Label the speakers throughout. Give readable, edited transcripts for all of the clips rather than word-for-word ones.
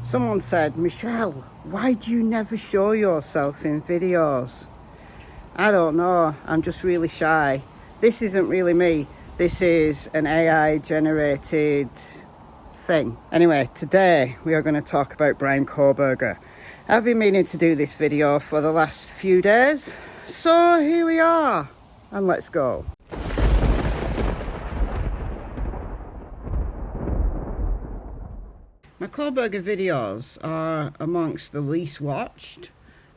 Speaker 1: Someone said, Michelle, why do you never show yourself in videos? I don't know, I'm just really shy. This isn't really me. This is an AI generated thing. Anyway, today we are going to talk about Bryan Kohberger. I've been meaning to do this video for the last few days, so here we are, and let's go. My Kohberger videos are amongst the least watched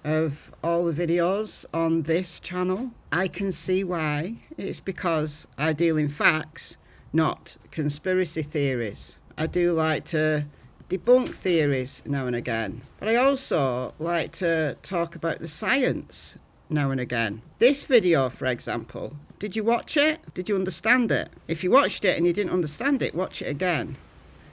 Speaker 1: of all the videos on this channel. I can see why. It's because I deal in facts, not conspiracy theories. I do like to debunk theories now and again, but I also like to talk about the science now and again. This video, for example, did you watch it? Did you understand it? If you watched it and you didn't understand it, watch it again.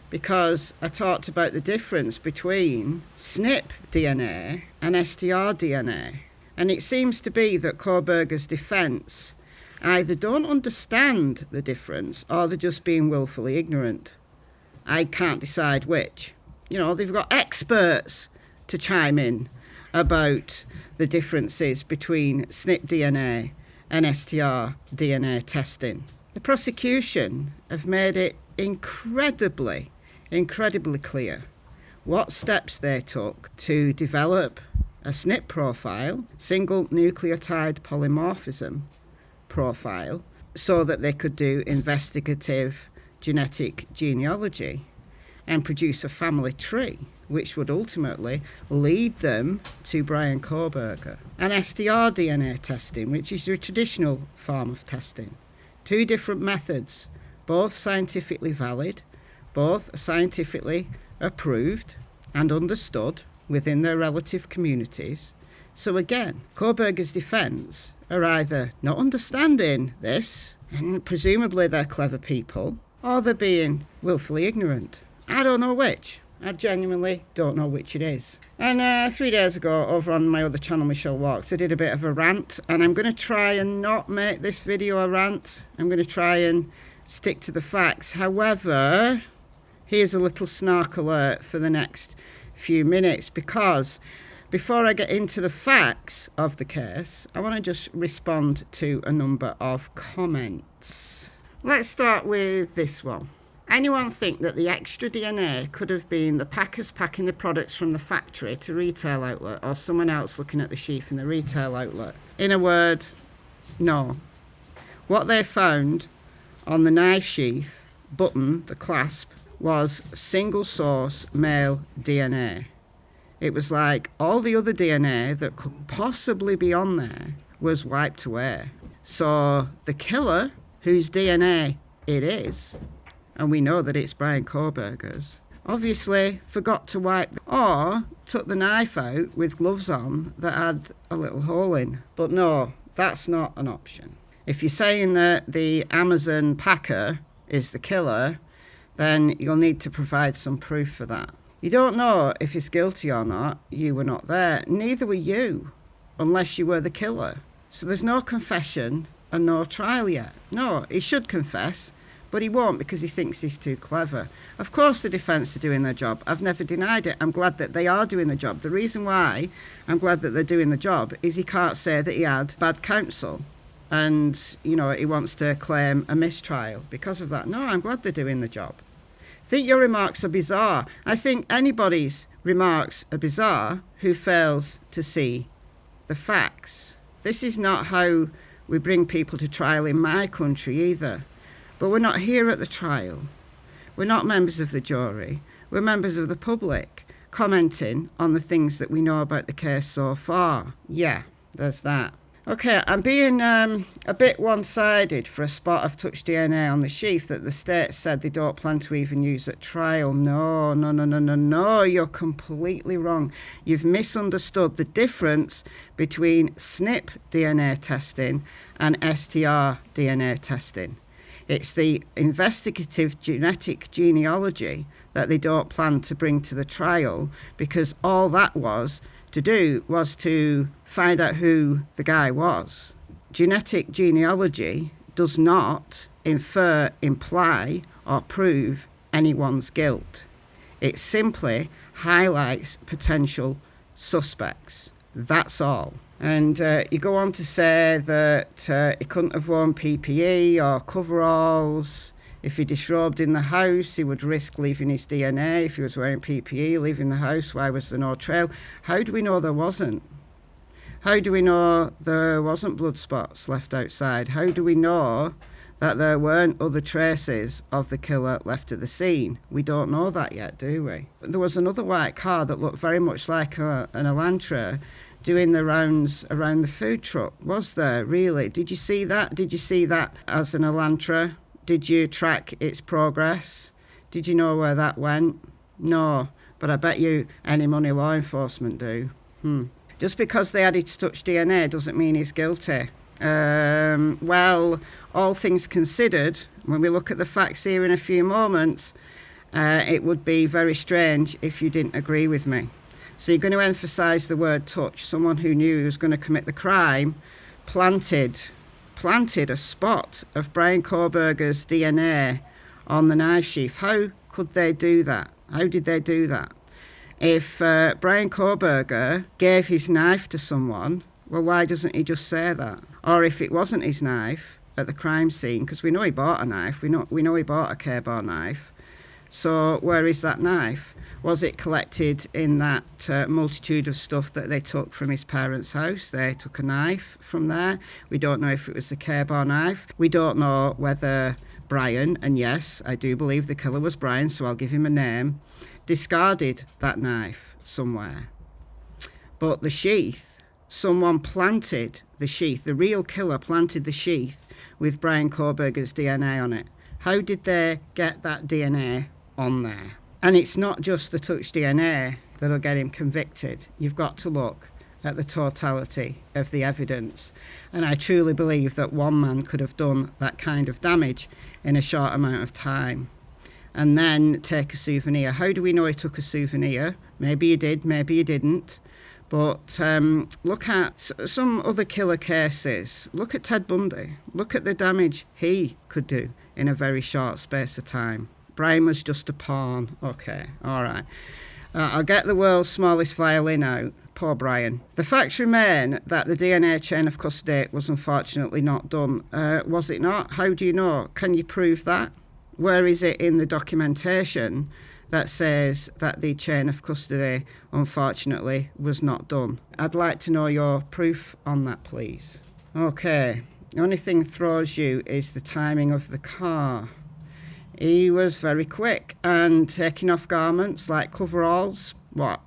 Speaker 1: Because I talked about the difference between SNP DNA and STR DNA. And it seems to be that Kohberger's defence either don't understand the difference or they're just being willfully ignorant. I can't decide which. You know, they've got experts to chime in about the differences between SNP DNA and STR DNA testing. The prosecution have made it incredibly clear what steps they took to develop a SNP profile, single nucleotide polymorphism profile, so that they could do investigative genetic genealogy and produce a family tree, which would ultimately lead them to Bryan Kohberger. And STR DNA testing, which is your traditional form of testing. Two different methods, both scientifically valid, both scientifically approved and understood within their relative communities. So again, Kohberger's defence are either not understanding this, and presumably they're clever people, or they're being willfully ignorant. I don't know which. I genuinely don't know which it is. And 3 days ago, over on my other channel, Michelle Walks, I did a bit of a rant, and I'm going to try and not make this video a rant. I'm going to try and stick to the facts. However, here's a little snark alert for the next few minutes, because before I get into the facts of the case, I want to just respond to a number of comments. Let's start with this one. Anyone think that the extra DNA could have been the packers packing the products from the factory to retail outlet, or someone else looking at the sheath in the retail outlet? In a word, no. What they found on the knife sheath button, the clasp, was single source male DNA. It was like all the other DNA that could possibly be on there was wiped away. So the killer, whose DNA it is, and we know that it's Bryan Kohberger's, obviously forgot to wipe or took the knife out with gloves on that had a little hole in. But no, that's not an option. If you're saying that the Amazon packer is the killer, then you'll need to provide some proof for that. You don't know if he's guilty or not. You were not there. Neither were you, unless you were the killer. So there's no confession and no trial yet. No, he should confess, but he won't because he thinks he's too clever. Of course the defence are doing their job. I've never denied it. I'm glad that they are doing the job. The reason why I'm glad that they're doing the job is he can't say that he had bad counsel and, you know, he wants to claim a mistrial because of that. No, I'm glad they're doing the job. I think your remarks are bizarre. I think anybody's remarks are bizarre who fails to see the facts. This is not how we bring people to trial in my country either. But we're not here at the trial. We're not members of the jury. We're members of the public, commenting on the things that we know about the case so far. Yeah, there's that. Okay, I'm being a bit one-sided for a spot of touch DNA on the sheath that the state said they don't plan to even use at trial. No, you're completely wrong. You've misunderstood the difference between SNP DNA testing and STR DNA testing. It's the investigative genetic genealogy that they don't plan to bring to the trial, because all that was to do was to find out who the guy was. Genetic genealogy does not infer, imply, or prove anyone's guilt. It simply highlights potential suspects. That's all. And you go on to say that he couldn't have worn PPE or coveralls. If he disrobed in the house, he would risk leaving his DNA. If he was wearing PPE, leaving the house, why was there no trail? How do we know there wasn't? How do we know there wasn't blood spots left outside? How do we know that there weren't other traces of the killer left at the scene? We don't know that yet, do we? There was another white car that looked very much like an Elantra doing the rounds around the food truck. Was there, really? Did you see that? Did you see that as an Elantra? Did you track its progress? Did you know where that went? No, but I bet you any money law enforcement do. Just because they added such DNA doesn't mean he's guilty. Well, all things considered, when we look at the facts here in a few moments, it would be very strange if you didn't agree with me. So you're going to emphasise the word touch. Someone who knew he was going to commit the crime planted a spot of Bryan Kohberger's DNA on the knife sheath. How could they do that? How did they do that? If Bryan Kohberger gave his knife to someone, well, why doesn't he just say that? Or if it wasn't his knife at the crime scene, because we know he bought a knife, we know he bought a K-bar knife. So where is that knife? Was it collected in that multitude of stuff that they took from his parents' house? They took a knife from there. We don't know if it was the K-bar knife. We don't know whether Bryan, and yes, I do believe the killer was Bryan, so I'll give him a name, discarded that knife somewhere. But the sheath, someone planted the sheath. The real killer planted the sheath with Bryan Kohberger's DNA on it. How did they get that DNA on there? And it's not just the touch DNA that'll get him convicted. You've got to look at the totality of the evidence. And I truly believe that one man could have done that kind of damage in a short amount of time. And then take a souvenir. How do we know he took a souvenir? Maybe he did, maybe he didn't. But look at some other killer cases. Look at Ted Bundy. Look at the damage he could do in a very short space of time. Bryan was just a pawn. Okay, all right. I'll get the world's smallest violin out. Poor Bryan. The facts remain that the DNA chain of custody was unfortunately not done. Was it not? How do you know? Can you prove that? Where is it in the documentation that says that the chain of custody, unfortunately, was not done? I'd like to know your proof on that, please. Okay, the only thing that throws you is the timing of the car. He was very quick, and taking off garments like coveralls, what,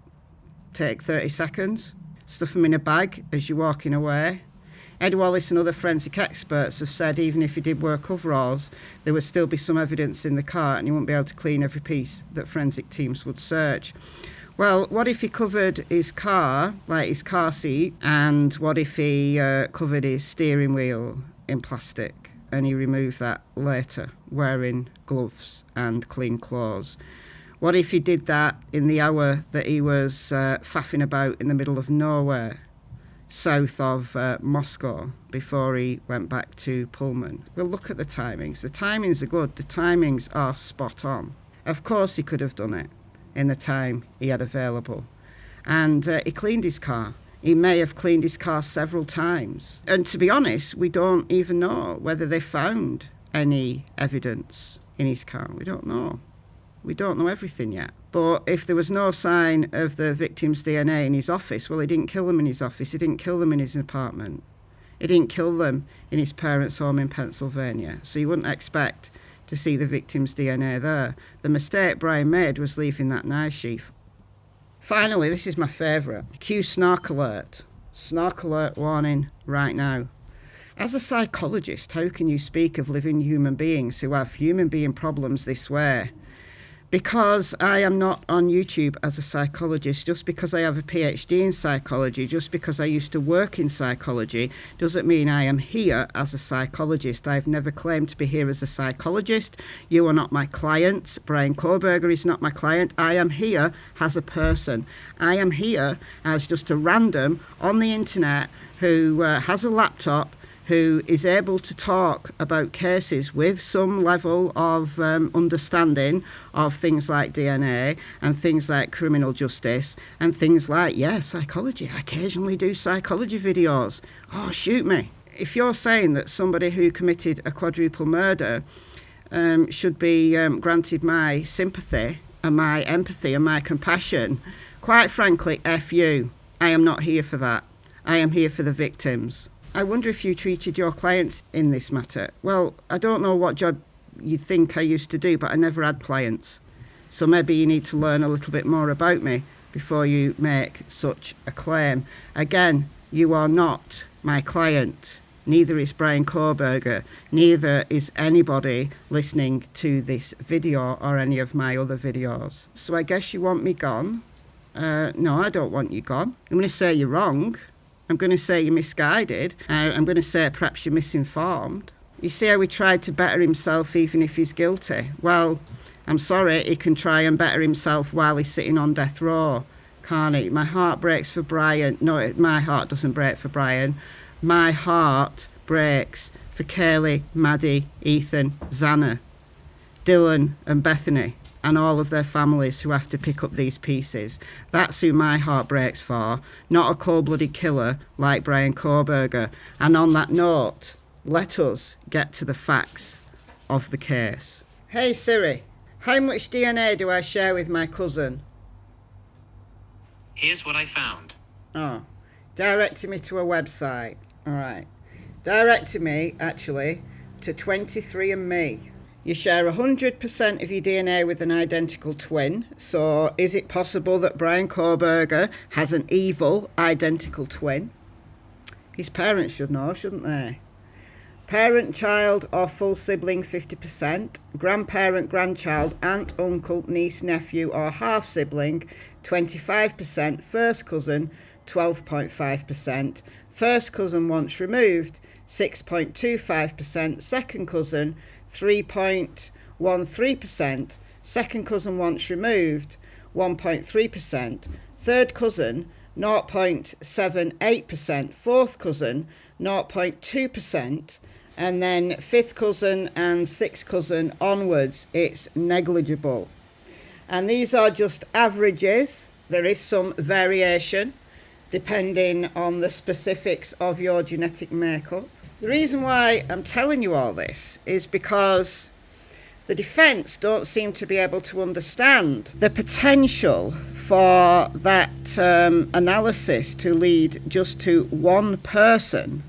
Speaker 1: take 30 seconds? Stuff them in a bag as you're walking away. Ed Wallace and other forensic experts have said even if he did wear coveralls, there would still be some evidence in the car and he wouldn't be able to clean every piece that forensic teams would search. Well, what if he covered his car, like his car seat, and what if he covered his steering wheel in plastic and he removed that later, wearing gloves and clean clothes? What if he did that in the hour that he was faffing about in the middle of nowhere, south of Moscow, before he went back to Pullman? Well, look at the timings. The timings are good. The timings are spot on. Of course he could have done it in the time he had available. And he cleaned his car. He may have cleaned his car several times. And to be honest, we don't even know whether they found any evidence in his car. We don't know. We don't know everything yet. But if there was no sign of the victim's DNA in his office, well, he didn't kill them in his office. He didn't kill them in his apartment. He didn't kill them in his parents' home in Pennsylvania. So you wouldn't expect to see the victim's DNA there. The mistake Bryan made was leaving that knife sheath. Finally, this is my favourite. Cue snark alert. Snark alert warning right now. As a psychologist, how can you speak of living human beings who have human being problems this way? Because I am not on YouTube as a psychologist, just because I have a PhD in psychology, just because I used to work in psychology, doesn't mean I am here as a psychologist. I've never claimed to be here as a psychologist. You are not my client. Bryan Kohberger is not my client. I am here as a person. I am here as just a random on the internet who has a laptop, who is able to talk about cases with some level of understanding of things like DNA and things like criminal justice and things like, psychology. I occasionally do psychology videos. Oh, shoot me. If you're saying that somebody who committed a quadruple murder should be granted my sympathy and my empathy and my compassion, quite frankly, F you. I am not here for that. I am here for the victims. I wonder if you treated your clients in this matter. Well, I don't know what job you think I used to do, but I never had clients. So maybe you need to learn a little bit more about me before you make such a claim. Again, you are not my client. Neither is Bryan Kohberger. Neither is anybody listening to this video or any of my other videos. So I guess you want me gone? No, I don't want you gone. I'm going to say you're wrong. I'm going to say you're misguided. I'm going to say perhaps you're misinformed. You see how he tried to better himself even if he's guilty? Well, I'm sorry, he can try and better himself while he's sitting on death row, can't he? My heart breaks for Bryan. No, my heart doesn't break for Bryan. My heart breaks for Kaylee, Maddie, Ethan, Xana, Dylan and Bethany, and all of their families who have to pick up these pieces. That's who my heart breaks for, not a cold-blooded killer like Bryan Kohberger. And on that note, let us get to the facts of the case. Hey Siri, how much DNA do I share with my cousin?
Speaker 2: Here's what I found.
Speaker 1: Oh, directed me to a website. All right. Directed me, actually, to 23andMe. You share 100% of your DNA with an identical twin. So is it possible that Bryan Kohberger has an evil identical twin? His parents should know, shouldn't they? Parent, child or full sibling 50%. Grandparent, grandchild, aunt, uncle, niece, nephew or half sibling 25%. First cousin 12.5%. First cousin once removed 6.25%. Second cousin 3.13%, second cousin once removed 1.3%, third cousin 0.78%, fourth cousin 0.2%, and then fifth cousin and sixth cousin onwards it's negligible. And these are just averages. There is some variation depending on the specifics of your genetic makeup. The reason why I'm telling you all this is because the defence don't seem to be able to understand the potential for that analysis to lead just to one person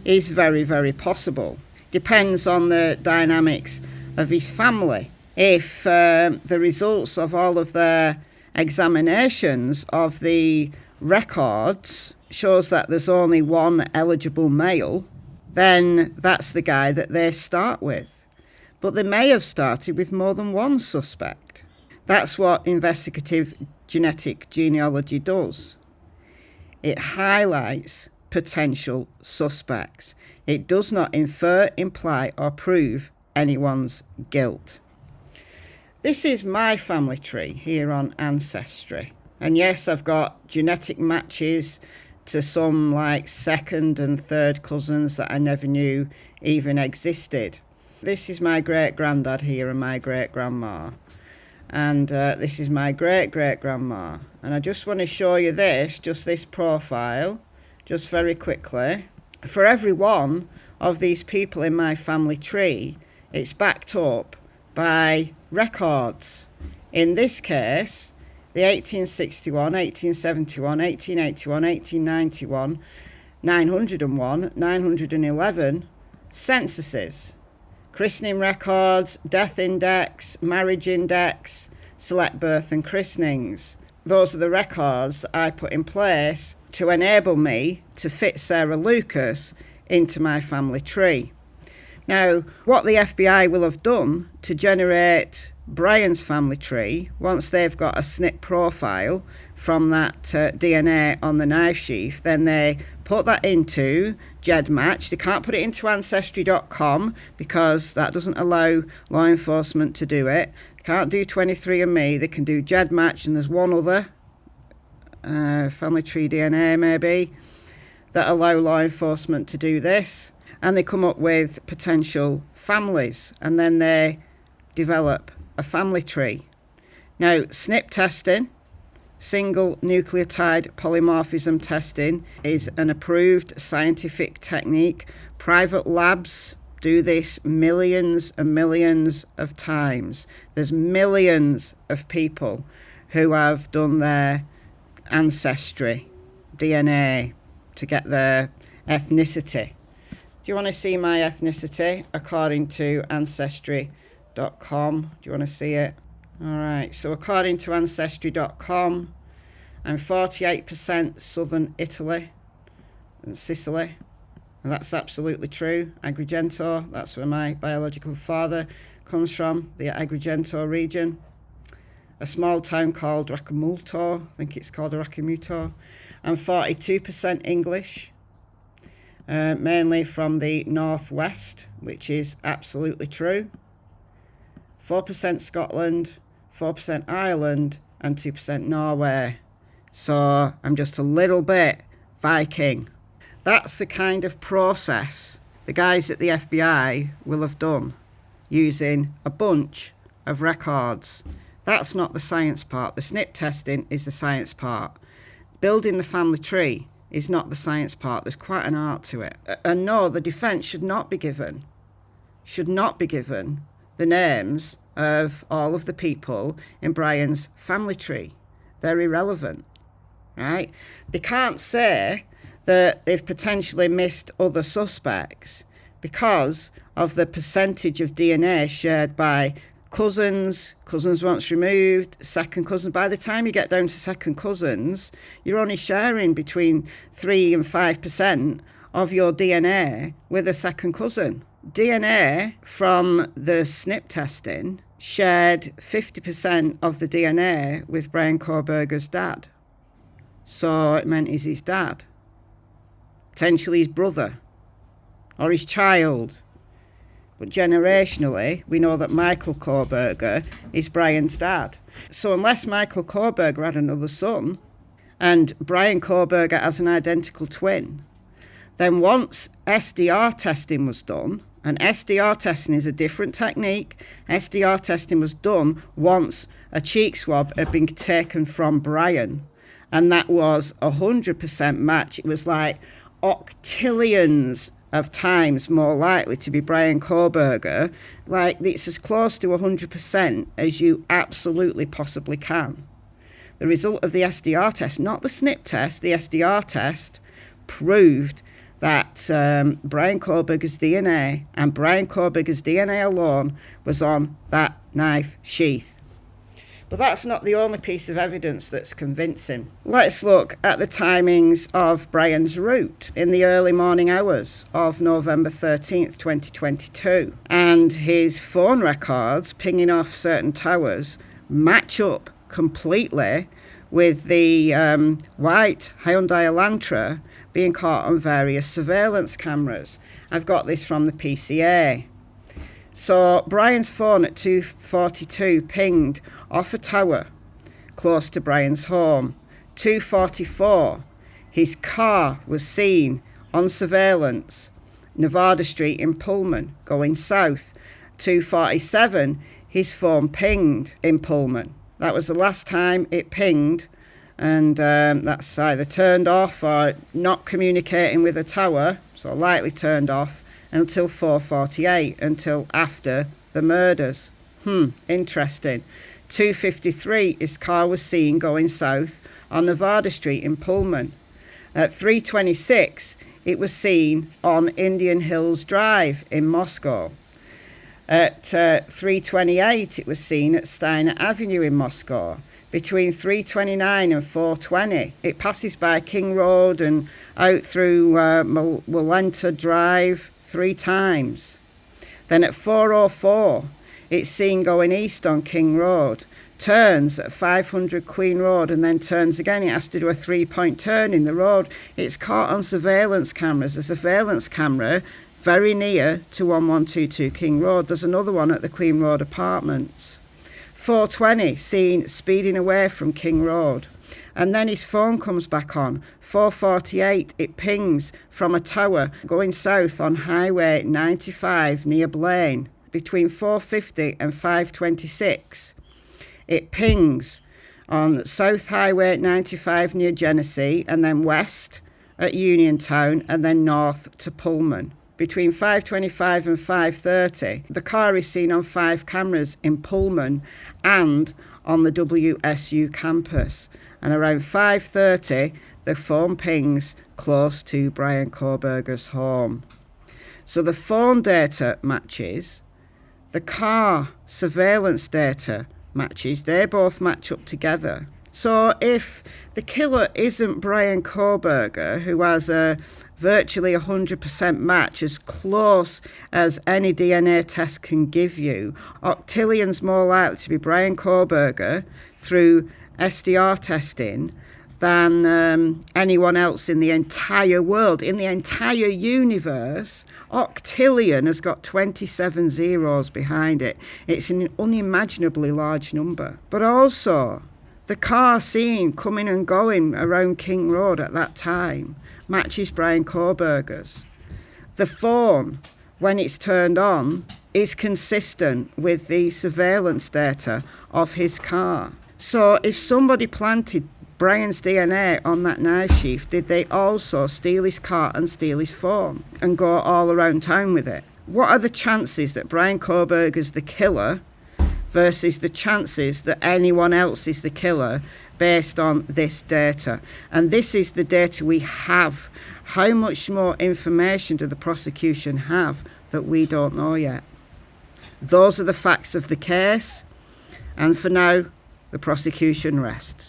Speaker 1: is very, very possible. Depends on the dynamics of his family. If the results of all of their examinations of the records shows that there's only one eligible male, then that's the guy that they start with. But they may have started with more than one suspect. That's what investigative genetic genealogy does. It highlights potential suspects. It does not infer, imply, or prove anyone's guilt. This is my family tree here on Ancestry. And yes, I've got genetic matches to some like second and third cousins that I never knew even existed. This is my great-granddad here and my great-grandma. And this is my great-great-grandma. And I just want to show you this profile, just very quickly. For every one of these people in my family tree, it's backed up by records. In this case, the 1861, 1871, 1881, 1891, 901, 911 censuses, christening records, death index, marriage index, select birth and christenings. Those are the records that I put in place to enable me to fit Sarah Lucas into my family tree. Now, what the FBI will have done to generate Bryan's family tree, once they've got a SNP profile from that DNA on the knife sheath, then they put that into GEDmatch. They can't put it into Ancestry.com because that doesn't allow law enforcement to do it. They can't do 23andMe. They can do GEDmatch, and there's one other, family tree DNA maybe. that allow law enforcement to do this, and they come up with potential families, and then they develop a family tree. Now, SNP testing, single nucleotide polymorphism testing, is an approved scientific technique. Private labs do this millions and millions of times. There's millions of people who have done their ancestry DNA to get their ethnicity. Do you want to see my ethnicity according to Ancestry.com? Do you want to see it? All right, so according to Ancestry.com, I'm 48% southern Italy and Sicily. And that's absolutely true. Agrigento, that's where my biological father comes from, the Agrigento region. A small town called Racamulto, I think it's called Raccamuto. I'm 42% English, mainly from the northwest, which is absolutely true. 4% Scotland, 4% Ireland, and 2% Norway. So I'm just a little bit Viking. That's the kind of process the guys at the FBI will have done using a bunch of records. That's not the science part. The SNP testing is the science part. Building the family tree is not the science part. There's quite an art to it. And no, the defence should not be given the names of all of the people in Bryan's family tree. They're irrelevant, right? They can't say that they've potentially missed other suspects because of the percentage of DNA shared by cousins once removed, second cousins. By the time you get down to second cousins, you're only sharing between 3 and 5% of your DNA with a second cousin. DNA from the SNP testing shared 50% of the DNA with Bryan Kohberger's dad. So it meant he's his dad. Potentially his brother or his child. But generationally, we know that Michael Kohberger is Bryan's dad. So unless Michael Kohberger had another son and Bryan Kohberger has an identical twin, then once STR testing was done, and STR testing is a different technique, STR testing was done once a cheek swab had been taken from Bryan, and that was 100% match. It was like octillions of times more likely to be Bryan Kohberger. Like, it's as close to 100% as you absolutely possibly can. The result of the STR test, not the SNP test, the STR test, proved that Bryan Kohberger's DNA and Bryan Kohberger's DNA alone was on that knife sheath. But that's not the only piece of evidence that's convincing. Let's look at the timings of Bryan's route in the early morning hours of November 13th, 2022. And his phone records pinging off certain towers match up completely with the white Hyundai Elantra being caught on various surveillance cameras. I've got this from the PCA. So Bryan's phone at 2:42 pinged off a tower close to Bryan's home. 2:44, his car was seen on surveillance, Nevada Street in Pullman, going south. 2:47, his phone pinged in Pullman. That was the last time it pinged, and that's either turned off or not communicating with a tower, so likely turned off, until 4:48, until after the murders. Interesting. 2:53, his car was seen going south on Nevada Street in Pullman. At 3:26, it was seen on Indian Hills Drive in Moscow. At 3:28, it was seen at Steiner Avenue in Moscow. Between 3:29 and 4:20, it passes by King Road and out through Walenta Drive 3 times. Then at 4:04, it's seen going east on King Road, turns at 500 Queen Road and then turns again. It has to do a 3-point turn in the road. It's caught on surveillance cameras. A surveillance camera very near to 1122 King Road. There's another one at the Queen Road Apartments. 4:20, seen speeding away from King Road. And then his phone comes back on. 4:48, it pings from a tower going south on Highway 95 near Blaine. Between 4:50 and 5:26, it pings on South Highway 95 near Genesee, and then west at Uniontown, and then north to Pullman. Between 5:25 and 5:30, the car is seen on 5 cameras in Pullman and on the WSU campus. And around 5:30, the phone pings close to Bryan Kohberger's home. So the phone data matches, the car surveillance data matches, they both match up together. So if the killer isn't Bryan Kohberger, who has a virtually 100% match, as close as any DNA test can give you, octillion's more likely to be Bryan Kohberger through STR testing than anyone else in the entire world. In the entire universe, octillion has got 27 zeros behind it. It's an unimaginably large number. But also, the car seen coming and going around King Road at that time matches Bryan Kohberger's. The phone, when it's turned on, is consistent with the surveillance data of his car. So if somebody planted Bryan's DNA on that knife sheath, did they also steal his car and steal his phone and go all around town with it? What are the chances that Bryan Kohberger's the killer versus the chances that anyone else is the killer based on this data? And this is the data we have. How much more information do the prosecution have that we don't know yet? Those are the facts of the case, and for now, the prosecution rests.